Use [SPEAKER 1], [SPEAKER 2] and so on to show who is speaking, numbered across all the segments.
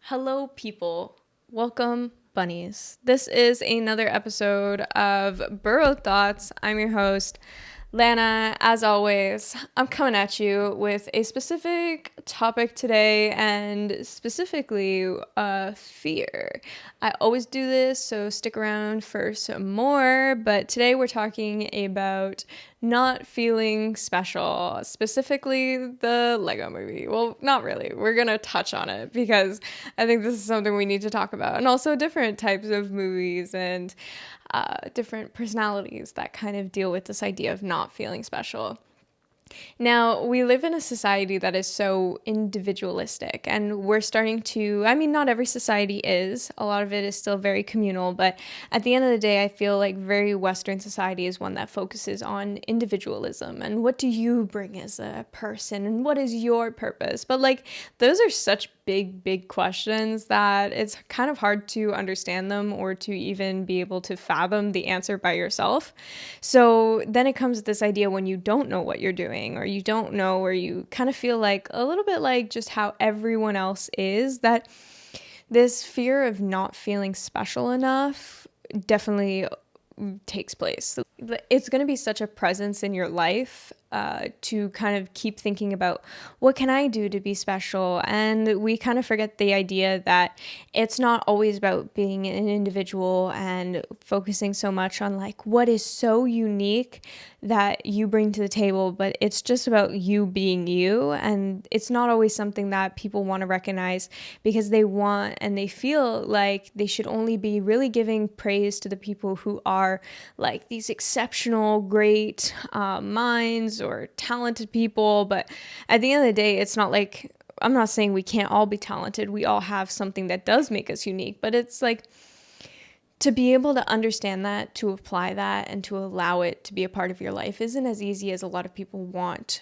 [SPEAKER 1] Hello, people. Welcome, bunnies. This is another episode of Burrowed Thoughts. I'm your host, Lana. As always, I'm coming at you with a specific topic today, and specifically fear. I always do this, so stick around for some more. But today we're talking about not feeling special, specifically the Lego movie. Well, not really. We're going to touch on it because I think this is something we need to talk about. And also different types of movies and different personalities that kind of deal with this idea of not feeling special. Now, we live in a society that is so individualistic, and we're starting to, not every society is, a lot of it is still very communal, but at the end of the day, I feel like very Western society is one that focuses on individualism and what do you bring as a person and what is your purpose? But like, those are such big questions that it's kind of hard to understand them or to even be able to fathom the answer by yourself. So then it comes with this idea when you don't know what you're doing or you don't know, or you kind of feel like a little bit like just how everyone else is, that this fear of not feeling special enough definitely takes place. It's going to be such a presence in your life to kind of keep thinking about what can I do to be special, and we kind of forget the idea that it's not always about being an individual and focusing so much on like what is so unique that you bring to the table, but it's just about you being you. And it's not always something that people want to recognize because they want and they feel like they should only be really giving praise to the people who are like these exceptional great minds or talented people. But at the end of the day, it's not like, I'm not saying we can't all be talented. We all have something that does make us unique, but it's like to be able to understand that, to apply that, and to allow it to be a part of your life isn't as easy as a lot of people want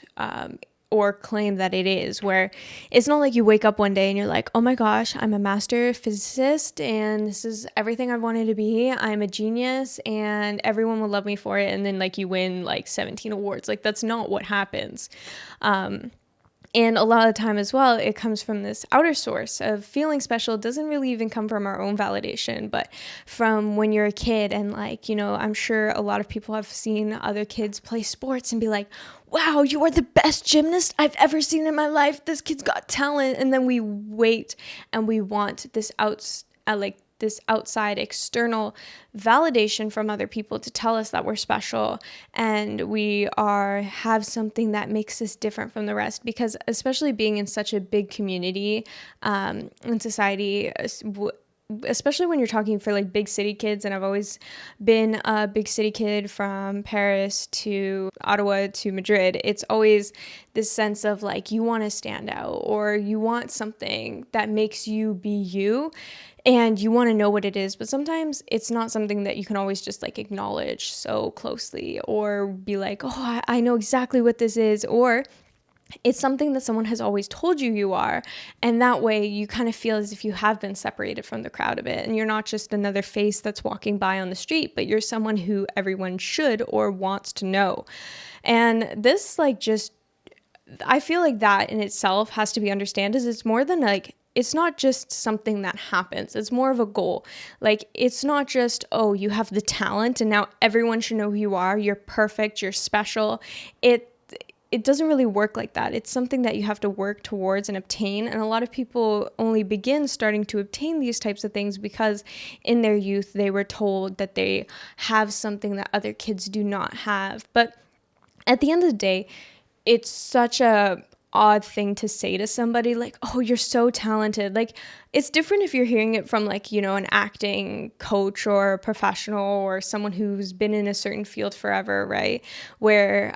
[SPEAKER 1] or claim that it is, where it's not like you wake up one day and you're like, oh my gosh, I'm a master physicist and this is everything I wanted to be. I'm a genius and everyone will love me for it. And then like you win like 17 awards. Like that's not what happens. And a lot of the time as well, it comes from this outer source of feeling special. It doesn't really even come from our own validation, but from when you're a kid. And like, you know, I'm sure a lot of people have seen other kids play sports and be like, wow, you are the best gymnast I've ever seen in my life. This kid's got talent. And then we wait and we want this this outside external validation from other people to tell us that we're special and we have something that makes us different from the rest. Because especially being in such a big community in society, especially when you're talking for like big city kids, and I've always been a big city kid from Paris to Ottawa to Madrid, it's always this sense of like you want to stand out or you want something that makes you be you and you want to know what it is, but sometimes it's not something that you can always just like acknowledge so closely or be like, oh, I know exactly what this is, or it's something that someone has always told you are. And that way you kind of feel as if you have been separated from the crowd a bit. And you're not just another face that's walking by on the street, but you're someone who everyone should or wants to know. And this I feel like that in itself has to be understood as it's more than like, it's not just something that happens. It's more of a goal. Like, it's not just, oh, you have the talent and now everyone should know who you are. You're perfect. You're special. It doesn't really work like that. It's something that you have to work towards and obtain. And a lot of people only begin starting to obtain these types of things because in their youth, they were told that they have something that other kids do not have. But at the end of the day, it's such a odd thing to say to somebody like, oh, you're so talented. Like, it's different if you're hearing it from like, you know, an acting coach or a professional or someone who's been in a certain field forever, right? Where,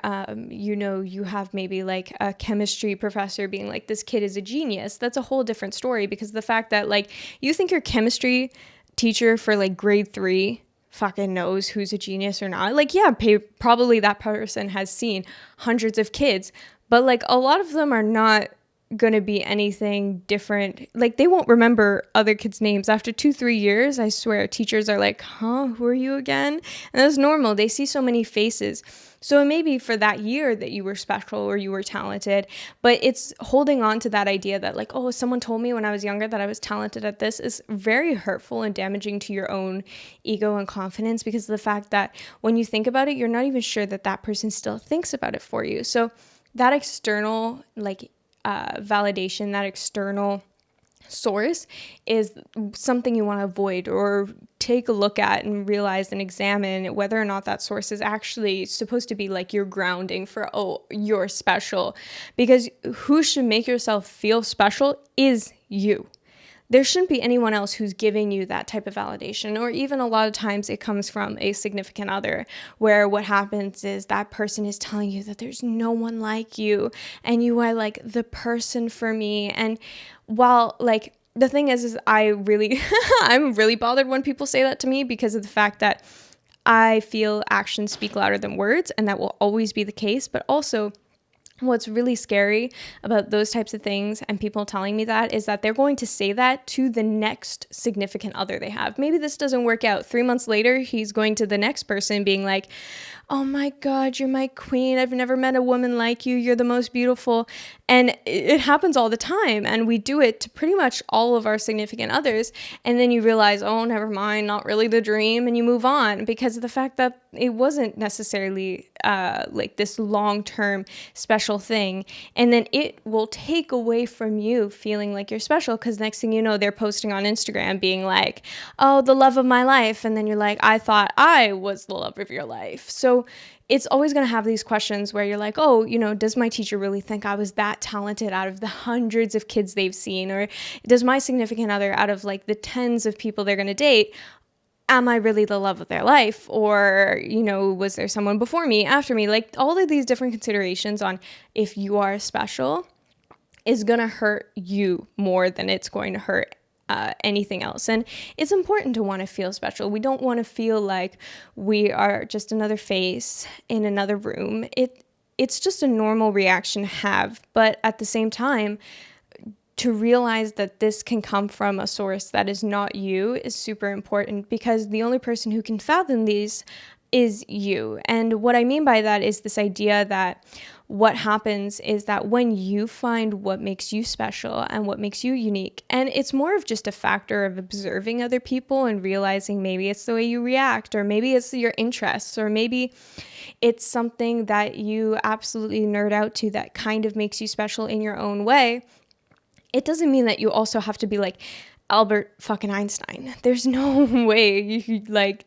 [SPEAKER 1] you know, you have maybe like a chemistry professor being like, this kid is a genius. That's a whole different story, because the fact that like you think your chemistry teacher for like grade 3 fucking knows who's a genius or not. Like, yeah, probably that person has seen hundreds of kids, but like a lot of them are not going to be anything different. Like, they won't remember other kids' names. After 2-3 years, I swear, teachers are like, huh, who are you again? And that's normal. They see so many faces. So it may be for that year that you were special or you were talented, but it's holding on to that idea that like, oh, someone told me when I was younger that I was talented at this is very hurtful and damaging to your own ego and confidence, because of the fact that when you think about it, you're not even sure that that person still thinks about it for you. So that external validation, that external source is something you want to avoid, or take a look at and realize and examine whether or not that source is actually supposed to be like your grounding for, oh, you're special. Because who should make yourself feel special is you. There shouldn't be anyone else who's giving you that type of validation. Or even a lot of times it comes from a significant other, where what happens is that person is telling you that there's no one like you and you are like the person for me. And while like the thing is I really I'm really bothered when people say that to me, because of the fact that I feel actions speak louder than words, and that will always be the case. But also, what's really scary about those types of things and people telling me that is that they're going to say that to the next significant other they have. Maybe this doesn't work out. 3 months later, he's going to the next person being like, oh my God, you're my queen. I've never met a woman like you. You're the most beautiful. And it happens all the time. And we do it to pretty much all of our significant others. And then you realize, oh, never mind, not really the dream. And you move on because of the fact that it wasn't necessarily like this long-term special thing. And then it will take away from you feeling like you're special, because next thing you know, they're posting on Instagram being like, oh, the love of my life. And then you're like, I thought I was the love of your life. So it's always going to have these questions where you're like, oh, you know, does my teacher really think I was that talented out of the hundreds of kids they've seen? Or does my significant other, out of like the tens of people they're going to date, am I really the love of their life? Or, you know, was there someone before me, after me? Like, all of these different considerations on if you are special is going to hurt you more than it's going to hurt anything else. And it's important to want to feel special. We don't want to feel like we are just another face in another room. It's just a normal reaction to have. But at the same time, to realize that this can come from a source that is not you is super important, because the only person who can fathom these is you. And what I mean by that is this idea that what happens is that when you find what makes you special and what makes you unique, and it's more of just a factor of observing other people and realizing maybe it's the way you react, or maybe it's your interests, or maybe it's something that you absolutely nerd out to that kind of makes you special in your own way. It doesn't mean that you also have to be like Albert fucking Einstein. There's no way you like,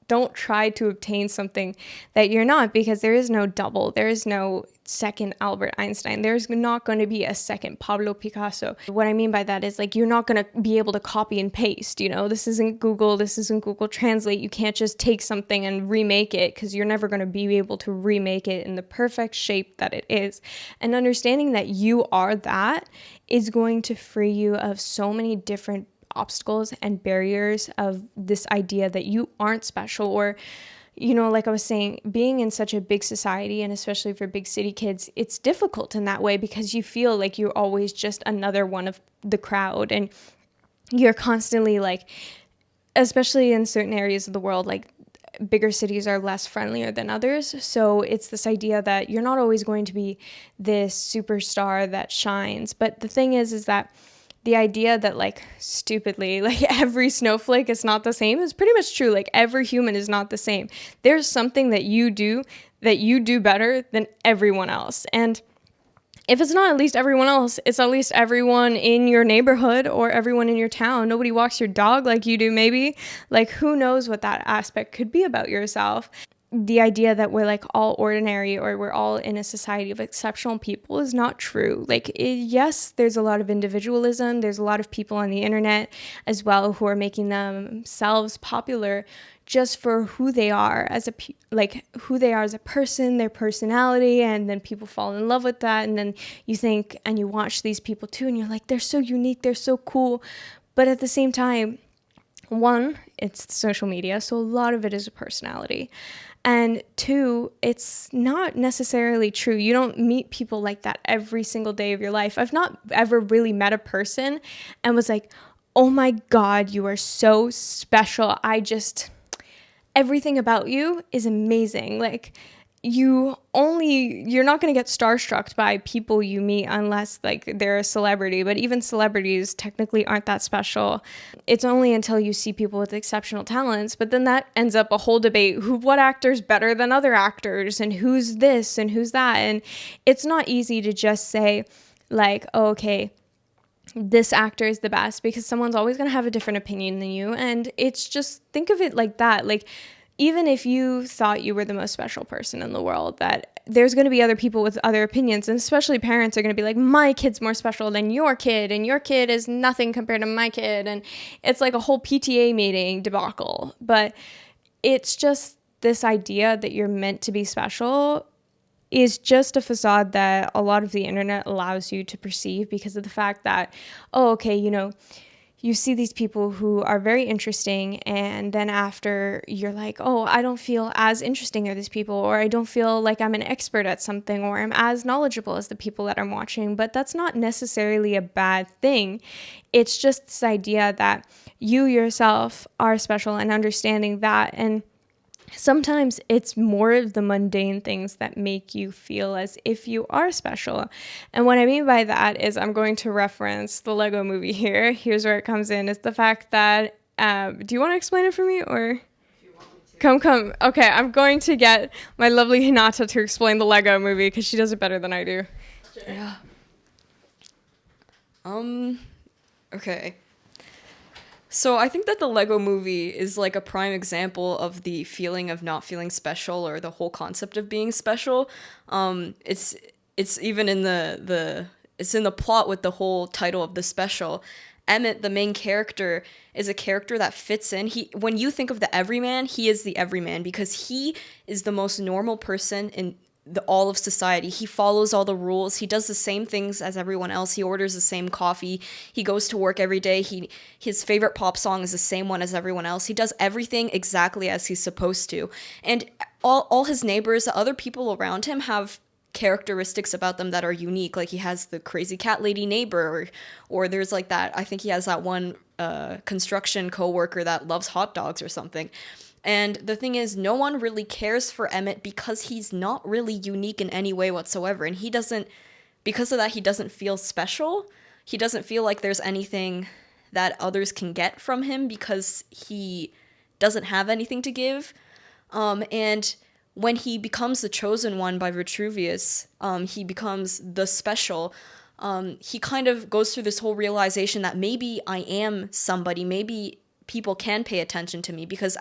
[SPEAKER 1] don't try to obtain something that you're not, because there is no double. There is no second Albert Einstein. There's not going to be a second Pablo Picasso. What I mean by that is like, you're not going to be able to copy and paste, you know, this isn't Google Translate. You can't just take something and remake it, because you're never going to be able to remake it in the perfect shape that it is. And understanding that you are that is going to free you of so many different obstacles and barriers of this idea that you aren't special. Or, you know, like I was saying, being in such a big society, and especially for big city kids, it's difficult in that way, because you feel like you're always just another one of the crowd, and you're constantly like, especially in certain areas of the world, like bigger cities are less friendlier than others. So it's this idea that you're not always going to be this superstar that shines. But the thing is that the idea that like stupidly like every snowflake is not the same is pretty much true. Like every human is not the same. There's something that you do better than everyone else. And if it's not at least everyone else, it's at least everyone in your neighborhood or everyone in your town. Nobody walks your dog like you do, maybe. Like, who knows what that aspect could be about yourself. The idea that we're like all ordinary, or we're all in a society of exceptional people, is not true. Like, yes, there's a lot of individualism. There's a lot of people on the internet as well who are making themselves popular just for who they are as a person, their personality, and then people fall in love with that. And then you think, and you watch these people too, and you're like, they're so unique, they're so cool. But at the same time, one, it's social media, so a lot of it is a personality. And two, it's not necessarily true. You don't meet people like that every single day of your life. I've not ever really met a person and was like, oh my God, you are so special. Everything about you is amazing. Like, you're not going to get starstruck by people you meet unless like they're a celebrity, but even celebrities technically aren't that special. It's only until you see people with exceptional talents, but then that ends up a whole debate, what actor's better than other actors and who's this and who's that. And it's not easy to just say like, oh, okay, this actor is the best, because someone's always going to have a different opinion than you. And it's just, think of it like that. Like, even if you thought you were the most special person in the world, that there's going to be other people with other opinions, and especially parents are going to be like, my kid's more special than your kid, and your kid is nothing compared to my kid. And it's like a whole PTA meeting debacle. But it's just this idea that you're meant to be special is just a facade that a lot of the internet allows you to perceive, because of the fact that, oh, okay, you see these people who are very interesting, and then after you're like, oh, I don't feel as interesting as these people, or I don't feel like I'm an expert at something, or I'm as knowledgeable as the people that I'm watching. But that's not necessarily a bad thing. It's just this idea that you yourself are special, and understanding that. And sometimes it's more of the mundane things that make you feel as if you are special. And what I mean by that is, I'm going to reference the Lego movie here. Here's where it comes in. Is the fact that, do you want to explain it for me, or? If you want me to. Come. Okay, I'm going to get my lovely Hinata to explain the Lego movie, because she does it better than I do.
[SPEAKER 2] Yeah. Okay. So I think that the Lego movie is like a prime example of the feeling of not feeling special, or the whole concept of being special. It's even in it's in the plot with the whole title of the special. Emmett, the main character, is a character that fits in. When you think of the everyman, he is the everyman, because he is the most normal person in all of society. He follows all the rules. He does the same things as everyone else. He orders the same coffee. He goes to work every day. His favorite pop song is the same one as everyone else. He does everything exactly as he's supposed to. And all his neighbors, the other people around him, have characteristics about them that are unique. Like, he has the crazy cat lady neighbor, or there's like that, I think he has that one construction coworker that loves hot dogs or something. And the thing is, no one really cares for Emmett, because he's not really unique in any way whatsoever. And because of that, he doesn't feel special. He doesn't feel like there's anything that others can get from him, because he doesn't have anything to give. And when he becomes the chosen one by Vitruvius, he becomes the special. He kind of goes through this whole realization that maybe I am somebody, maybe people can pay attention to me, because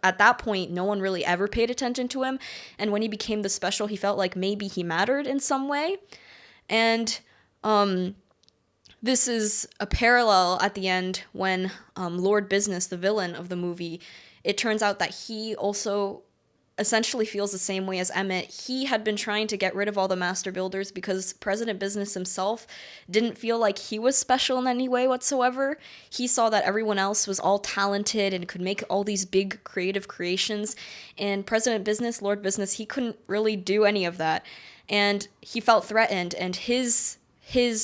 [SPEAKER 2] at that point, no one really ever paid attention to him. And when he became the special, he felt like maybe he mattered in some way. And this is a parallel at the end when Lord Business, the villain of the movie, it turns out that he also essentially feels the same way as Emmett. He had been trying to get rid of all the master builders because President Business himself didn't feel like he was special in any way whatsoever. He saw that everyone else was all talented and could make all these big creative creations. And President Business, Lord Business, he couldn't really do any of that. And he felt threatened, and his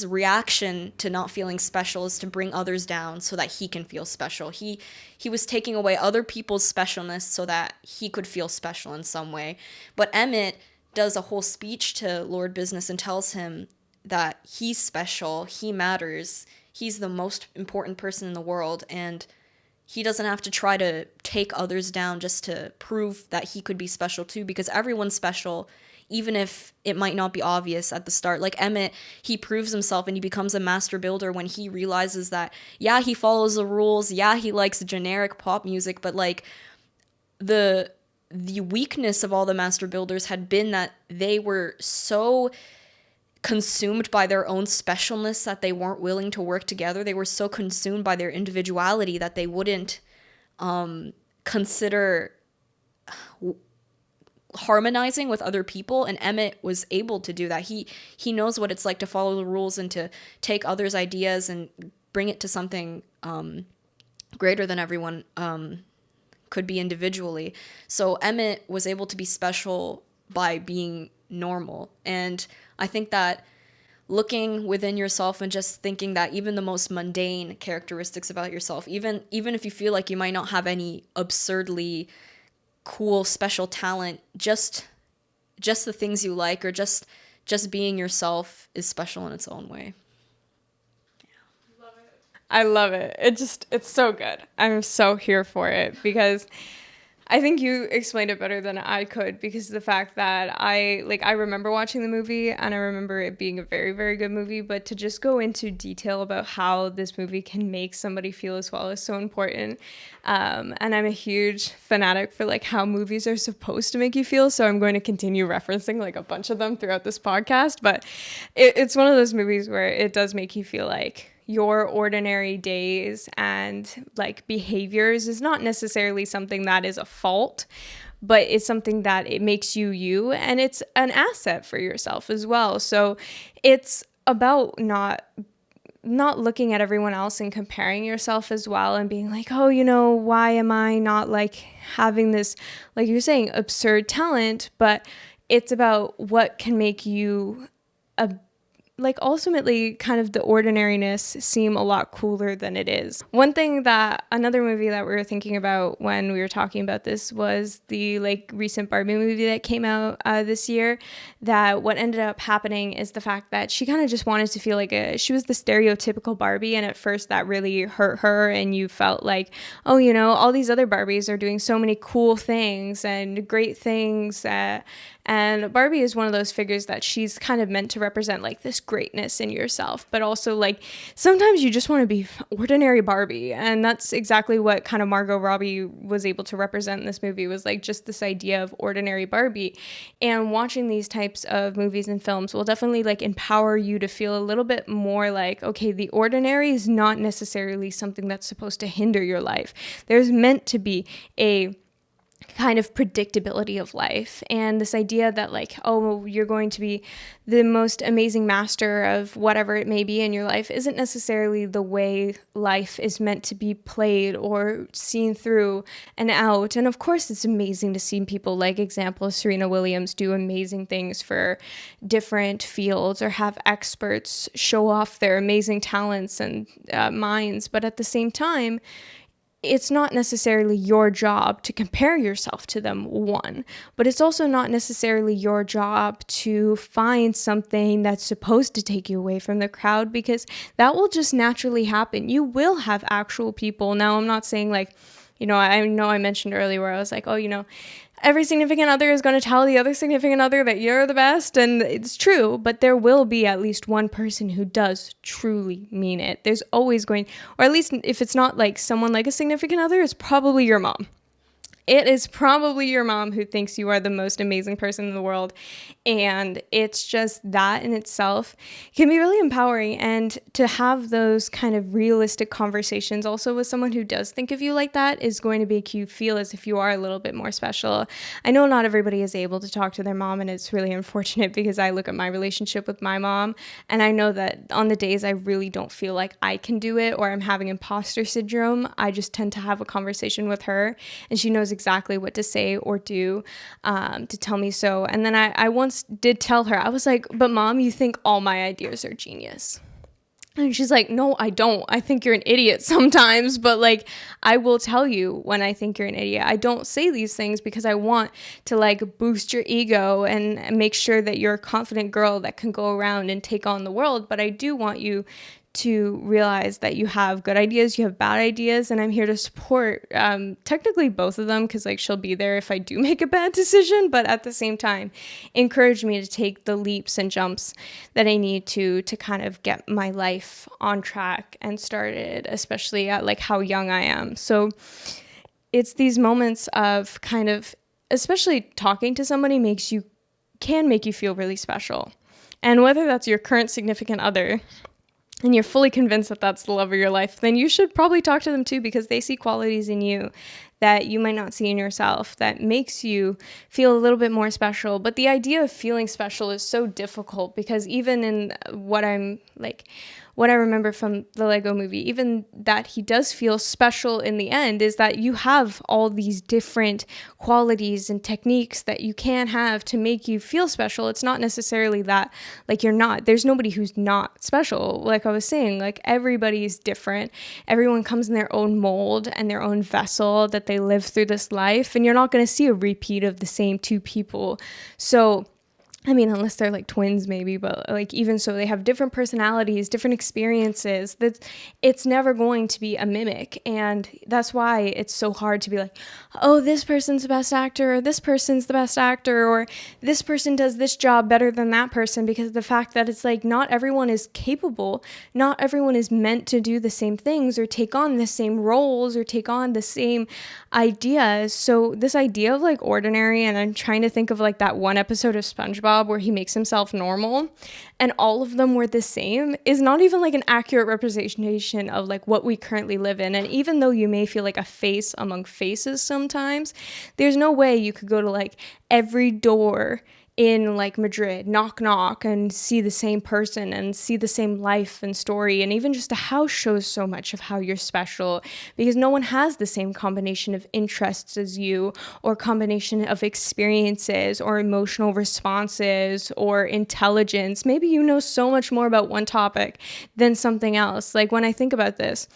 [SPEAKER 2] reaction to not feeling special is to bring others down so that he can feel special. He was taking away other people's specialness so that he could feel special in some way. But Emmett does a whole speech to Lord Business and tells him that he's special, he matters, he's the most important person in the world, and he doesn't have to try to take others down just to prove that he could be special too, because everyone's special, even if it might not be obvious at the start. Like Emmett, he proves himself and he becomes a master builder when he realizes that, yeah, he follows the rules, yeah, he likes generic pop music, but like the weakness of all the master builders had been that they were so consumed by their own specialness that they weren't willing to work together. They were so consumed by their individuality that they wouldn't consider harmonizing with other people. And Emmett was able to do that. He knows what it's like to follow the rules and to take others' ideas and bring it to something greater than everyone could be individually. So Emmett was able to be special by being normal. And I think that looking within yourself and just thinking that even the most mundane characteristics about yourself, even if you feel like you might not have any absurdly cool special talent, just the things you like, or just being yourself is special in its own way.
[SPEAKER 1] I love it. It's so good. I'm so here for it because I think you explained it better than I could, because the fact that I remember watching the movie and I remember it being a very, very good movie, but to just go into detail about how this movie can make somebody feel as well is so important. And I'm a huge fanatic for like how movies are supposed to make you feel. So I'm going to continue referencing like a bunch of them throughout this podcast, but it's one of those movies where it does make you feel like your ordinary days and like behaviors is not necessarily something that is a fault, but it's something that it makes you, and it's an asset for yourself as well. So it's about not looking at everyone else and comparing yourself as well and being like, oh, why am I not like having this, like you're saying, absurd talent? But it's about what can make you like ultimately kind of the ordinariness seem a lot cooler than it is. Another movie that we were thinking about when we were talking about this was the like recent Barbie movie that came out this year, that what ended up happening is the fact that she kind of just wanted to feel like she was the stereotypical Barbie, and at first that really hurt her, and you felt like, oh, all these other Barbies are doing so many cool things and great things, and Barbie is one of those figures that she's kind of meant to represent like this greatness in yourself, but also like sometimes you just want to be ordinary Barbie. And that's exactly what kind of Margot Robbie was able to represent in this movie, was like just this idea of ordinary Barbie. And watching these types of movies and films will definitely like empower you to feel a little bit more like, okay, the ordinary is not necessarily something that's supposed to hinder your life. There's meant to be a kind of predictability of life, and this idea that like, oh, you're going to be the most amazing master of whatever it may be in your life isn't necessarily the way life is meant to be played or seen through and out. And of course it's amazing to see people like example Serena Williams do amazing things for different fields or have experts show off their amazing talents and minds, but at the same time it's not necessarily your job to compare yourself to them, one, but it's also not necessarily your job to find something that's supposed to take you away from the crowd, because that will just naturally happen. You will have actual people. Now, I'm not saying like, I know I mentioned earlier where I was like, oh, every significant other is going to tell the other significant other that you're the best, and it's true, but there will be at least one person who does truly mean it. There's always going, or at least if it's not like someone like a significant other, it's probably your mom. It is probably your mom who thinks you are the most amazing person in the world. And it's just that in itself can be really empowering. And to have those kind of realistic conversations also with someone who does think of you like that is going to make you feel as if you are a little bit more special. I know not everybody is able to talk to their mom, and it's really unfortunate because I look at my relationship with my mom and I know that on the days I really don't feel like I can do it or I'm having imposter syndrome, I just tend to have a conversation with her, and she knows exactly what to say or do to tell me so. And then I once did tell her, I was like, but mom, you think all my ideas are genius. And she's like, no, I don't. I think you're an idiot sometimes, but like, I will tell you when I think you're an idiot. I don't say these things because I want to like boost your ego and make sure that you're a confident girl that can go around and take on the world. But I do want you to realize that you have good ideas, you have bad ideas, and I'm here to support technically both of them, because like she'll be there if I do make a bad decision, but at the same time encourage me to take the leaps and jumps that I need to kind of get my life on track and started, especially at like how young I am. So it's these moments of kind of, especially talking to somebody can make you feel really special. And whether that's your current significant other and you're fully convinced that that's the love of your life, then you should probably talk to them too, because they see qualities in you that you might not see in yourself that makes you feel a little bit more special. But the idea of feeling special is so difficult, because even in what I'm like, what I remember from the Lego movie, even that he does feel special in the end, is that you have all these different qualities and techniques that you can have to make you feel special. It's not necessarily that like you're not, there's nobody who's not special. Like I was saying, like everybody's different. Everyone comes in their own mold and their own vessel that they live through this life, and you're not going to see a repeat of the same two people. So I mean, unless they're like twins maybe, but like even so, they have different personalities, different experiences. It's never going to be a mimic. And that's why it's so hard to be like, oh, this person's the best actor, or this person's the best actor, or this person does this job better than that person, because of the fact that it's like not everyone is capable. Not everyone is meant to do the same things or take on the same roles or take on the same ideas. So this idea of like ordinary, and I'm trying to think of like that one episode of SpongeBob where he makes himself normal and all of them were the same, is not even like an accurate representation of like what we currently live in. And even though you may feel like a face among faces sometimes, there's no way you could go to like every door in like Madrid, knock knock, and see the same person and see the same life and story. And even just a house shows so much of how you're special, because no one has the same combination of interests as you, or combination of experiences or emotional responses or intelligence. Maybe you know so much more about one topic than something else. Like when I think about this,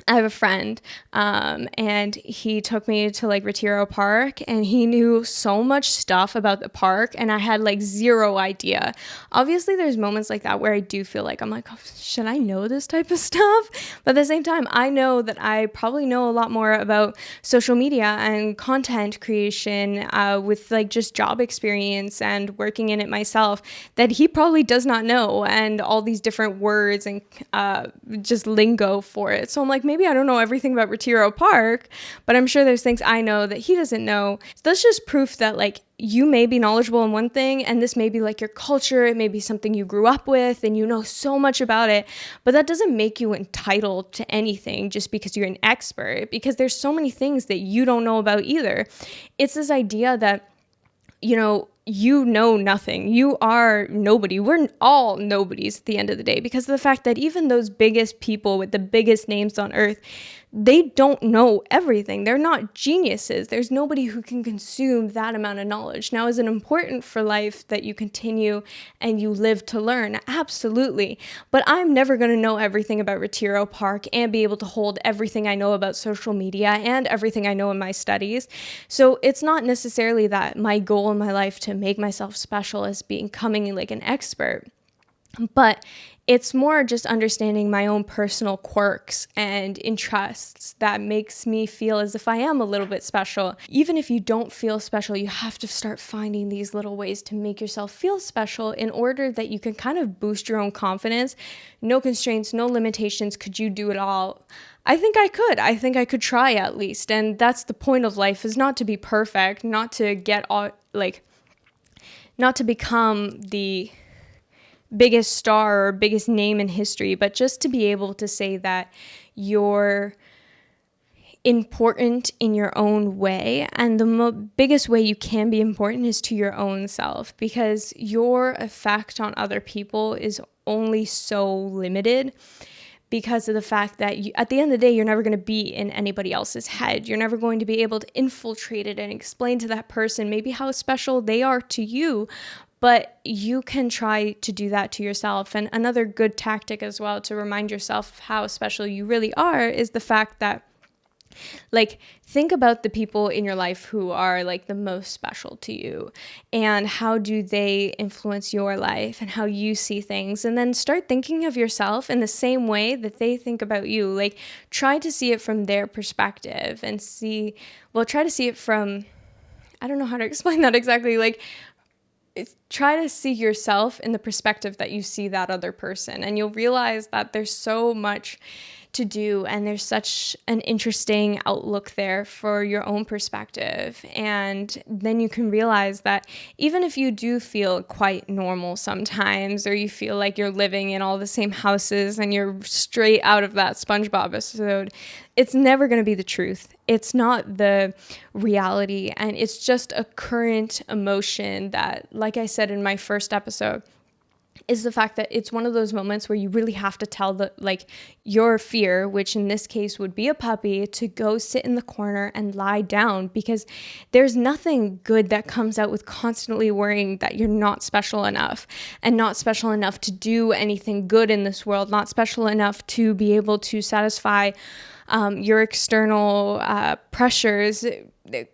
[SPEAKER 1] I have a friend, and he took me to like Retiro Park, and he knew so much stuff about the park, and I had like zero idea. Obviously, there's moments like that where I do feel like I'm like, oh, should I know this type of stuff? But at the same time, I know that I probably know a lot more about social media and content creation, with like just job experience and working in it myself, that he probably does not know, and all these different words and just lingo for it. So I'm like, maybe I don't know everything about Retiro Park, but I'm sure there's things I know that he doesn't know. So that's just proof that like you may be knowledgeable in one thing, and this may be like your culture, it may be something you grew up with and you know so much about it, but that doesn't make you entitled to anything just because you're an expert, because there's so many things that you don't know about either. It's this idea that, you know nothing. You are nobody. We're all nobodies at the end of the day, because of the fact that even those biggest people with the biggest names on earth, they don't know everything. They're not geniuses. There's nobody who can consume that amount of knowledge. Now, is it important for life that you continue and you live to learn? Absolutely. But I'm never going to know everything about Retiro Park and be able to hold everything I know about social media and everything I know in my studies. So it's not necessarily that my goal in my life to make myself special as becoming like an expert, but it's more just understanding my own personal quirks and interests that makes me feel as if I am a little bit special. Even if you don't feel special, you have to start finding these little ways to make yourself feel special in order that you can kind of boost your own confidence. No constraints, no limitations. Could you do it all? I think I could. I think I could try at least. And that's the point of life, is not to be perfect, not to get all, like, not to become the biggest star or biggest name in history, but just to be able to say that you're important in your own way. And the biggest way you can be important is to your own self, because your effect on other people is only so limited, because of the fact that at the end of the day, you're never going to be in anybody else's head. You're never going to be able to infiltrate it and explain to that person maybe how special they are to you. But you can try to do that to yourself. And another good tactic as well to remind yourself of how special you really are is the fact that, like, think about the people in your life who are like the most special to you, and how do they influence your life and how you see things. And then start thinking of yourself in the same way that they think about you. Like, try to see it from their perspective and try to see it from, I don't know how to explain that exactly. Like, try to see yourself in the perspective that you see that other person, and you'll realize that there's so much to do, and there's such an interesting outlook there for your own perspective. And then you can realize that even if you do feel quite normal sometimes, or you feel like you're living in all the same houses and you're straight out of that SpongeBob episode, it's never going to be the truth. It's not the reality, and it's just a current emotion that, like I said in my first episode, is the fact that it's one of those moments where you really have to tell your fear, which in this case would be a puppy, to go sit in the corner and lie down, because there's nothing good that comes out with constantly worrying that you're not special enough, and not special enough to do anything good in this world, not special enough to be able to satisfy your external pressures,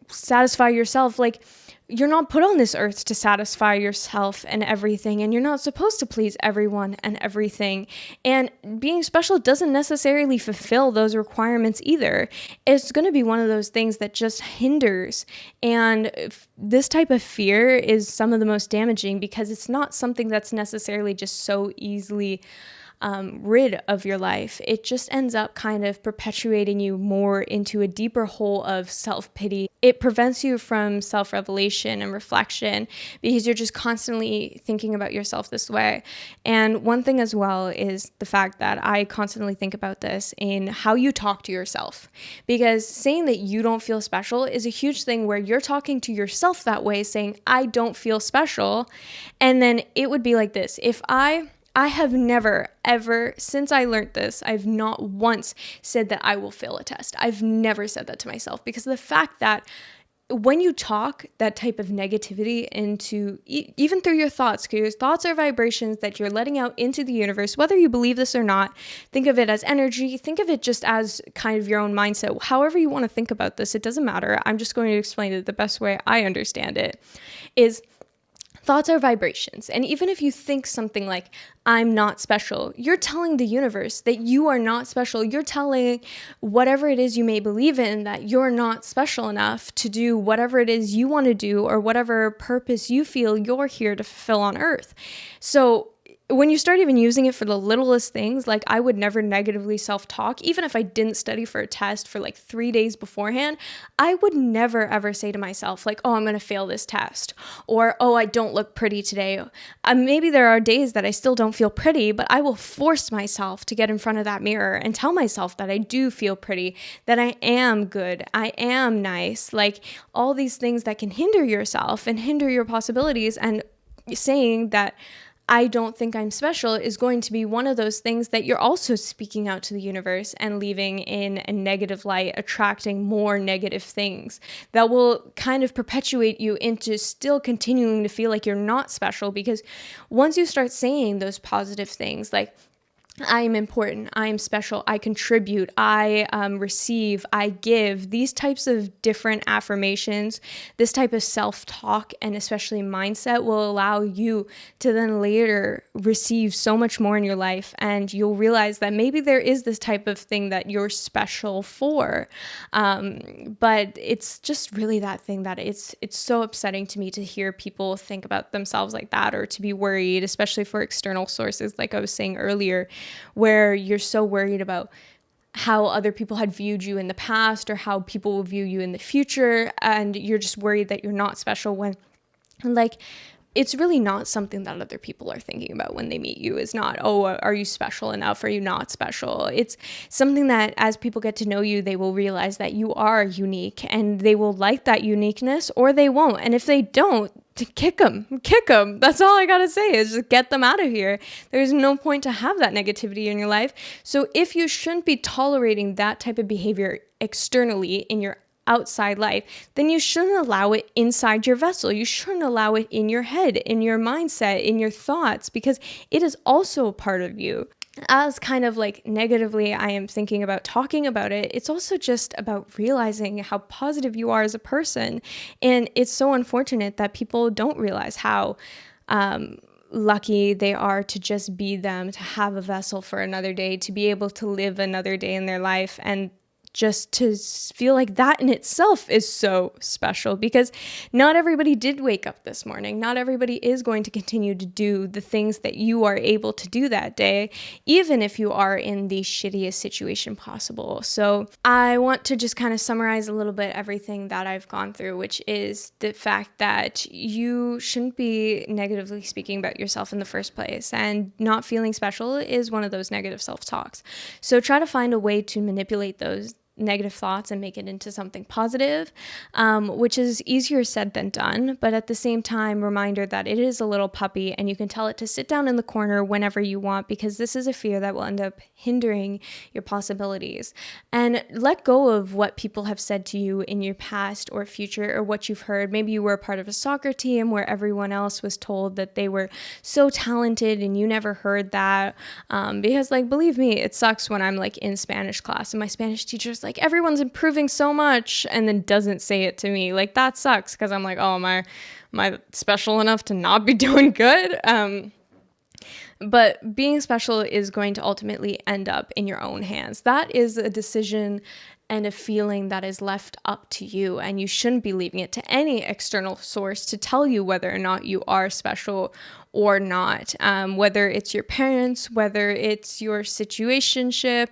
[SPEAKER 1] satisfy yourself. Like, you're not put on this earth to satisfy yourself and everything, and you're not supposed to please everyone and everything. And being special doesn't necessarily fulfill those requirements either. It's going to be one of those things that just hinders. And this type of fear is some of the most damaging, because it's not something that's necessarily just so easily rid of your life. It just ends up kind of perpetuating you more into a deeper hole of self-pity. It prevents you from self-revelation and reflection, because you're just constantly thinking about yourself this way. And one thing as well is the fact that I constantly think about this in how you talk to yourself, because saying that you don't feel special is a huge thing, where you're talking to yourself that way, saying, I don't feel special. And then it would be like this. If I have never, ever, since I learned this, I've not once said that I will fail a test. I've never said that to myself, because of the fact that when you talk that type of negativity into, even through your thoughts, because your thoughts are vibrations that you're letting out into the universe, whether you believe this or not, think of it as energy, think of it just as kind of your own mindset. However you want to think about this, it doesn't matter. I'm just going to explain it the best way I understand it, is thoughts are vibrations. And even if you think something like, I'm not special, you're telling the universe that you are not special. You're telling whatever it is you may believe in that you're not special enough to do whatever it is you want to do, or whatever purpose you feel you're here to fulfill on earth. So when you start even using it for the littlest things, like I would never negatively self-talk, even if I didn't study for a test for like 3 days beforehand, I would never ever say to myself like, oh, I'm going to fail this test, or, oh, I don't look pretty today. Maybe there are days that I still don't feel pretty, but I will force myself to get in front of that mirror and tell myself that I do feel pretty, that I am good, I am nice, like all these things that can hinder yourself and hinder your possibilities. And saying that I don't think I'm special is going to be one of those things that you're also speaking out to the universe and leaving in a negative light, attracting more negative things that will kind of perpetuate you into still continuing to feel like you're not special. Because once you start saying those positive things like, I am important, I am special, I contribute, I receive, I give, these types of different affirmations, this type of self-talk and especially mindset will allow you to then later receive so much more in your life, and you'll realize that maybe there is this type of thing that you're special for. But it's just really that thing that it's so upsetting to me to hear people think about themselves like that, or to be worried, especially for external sources, like I was saying earlier, where you're so worried about how other people had viewed you in the past or how people will view you in the future, and you're just worried that you're not special, when like it's really not something that other people are thinking about when they meet you. Is not, oh, are you special enough? Are you not special? It's something that as people get to know you, they will realize that you are unique, and they will like that uniqueness or they won't. And if they don't, to kick them. That's all I gotta say, is just get them out of here. There's no point to have that negativity in your life. So if you shouldn't be tolerating that type of behavior externally in your outside life, then you shouldn't allow it inside your vessel. You shouldn't allow it in your head, in your mindset, in your thoughts, because it is also a part of you. As kind of like negatively I am thinking about talking about it, it's also just about realizing how positive you are as a person. And it's so unfortunate that people don't realize how lucky they are to just be them, to have a vessel for another day, to be able to live another day in their life, and just to feel like that in itself is so special, because not everybody did wake up this morning. Not everybody is going to continue to do the things that you are able to do that day, even if you are in the shittiest situation possible. So I want to just kind of summarize a little bit everything that I've gone through, which is the fact that you shouldn't be negatively speaking about yourself in the first place, and not feeling special is one of those negative self-talks. So try to find a way to manipulate those negative thoughts and make it into something positive, which is easier said than done. But at the same time, reminder that it is a little puppy and you can tell it to sit down in the corner whenever you want, because this is a fear that will end up hindering your possibilities. And let go of what people have said to you in your past or future, or what you've heard. Maybe you were a part of a soccer team where everyone else was told that they were so talented and you never heard that. Because like, believe me, it sucks when I'm like in Spanish class and my Spanish teacher's like, everyone's improving so much, and then doesn't say it to me. Like, that sucks, because I'm like, oh, am I special enough to not be doing good? But being special is going to ultimately end up in your own hands. That is a decision and a feeling that is left up to you, and you shouldn't be leaving it to any external source to tell you whether or not you are special or not. Whether it's your parents, whether it's your situationship,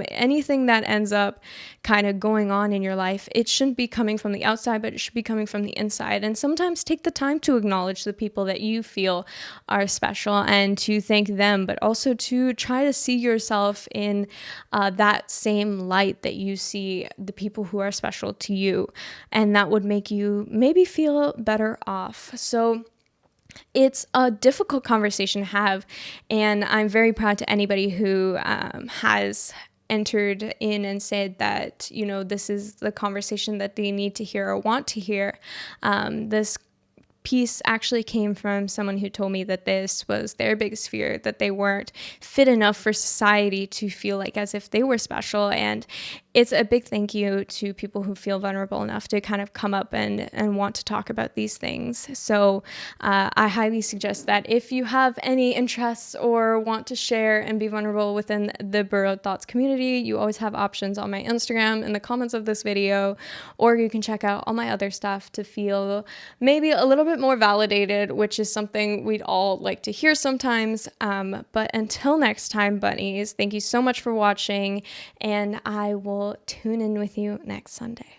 [SPEAKER 1] anything that ends up kind of going on in your life, it shouldn't be coming from the outside, but it should be coming from the inside. And sometimes take the time to acknowledge the people that you feel are special and to thank them, but also to try to see yourself in that same light that you see the people who are special to you. And that would make you maybe feel better off. So it's a difficult conversation to have, and I'm very proud to anybody who has entered in and said that, you know, this is the conversation that they need to hear or want to hear. This piece actually came from someone who told me that this was their biggest fear, that they weren't fit enough for society to feel like as if they were special. And it's a big thank you to people who feel vulnerable enough to kind of come up and want to talk about these things. So I highly suggest that if you have any interests or want to share and be vulnerable within the Burrowed Thoughts community, you always have options on my Instagram in the comments of this video, or you can check out all my other stuff to feel maybe a little bit more validated, which is something we'd all like to hear sometimes. But until next time, bunnies, thank you so much for watching, and I will tune in with you next Sunday.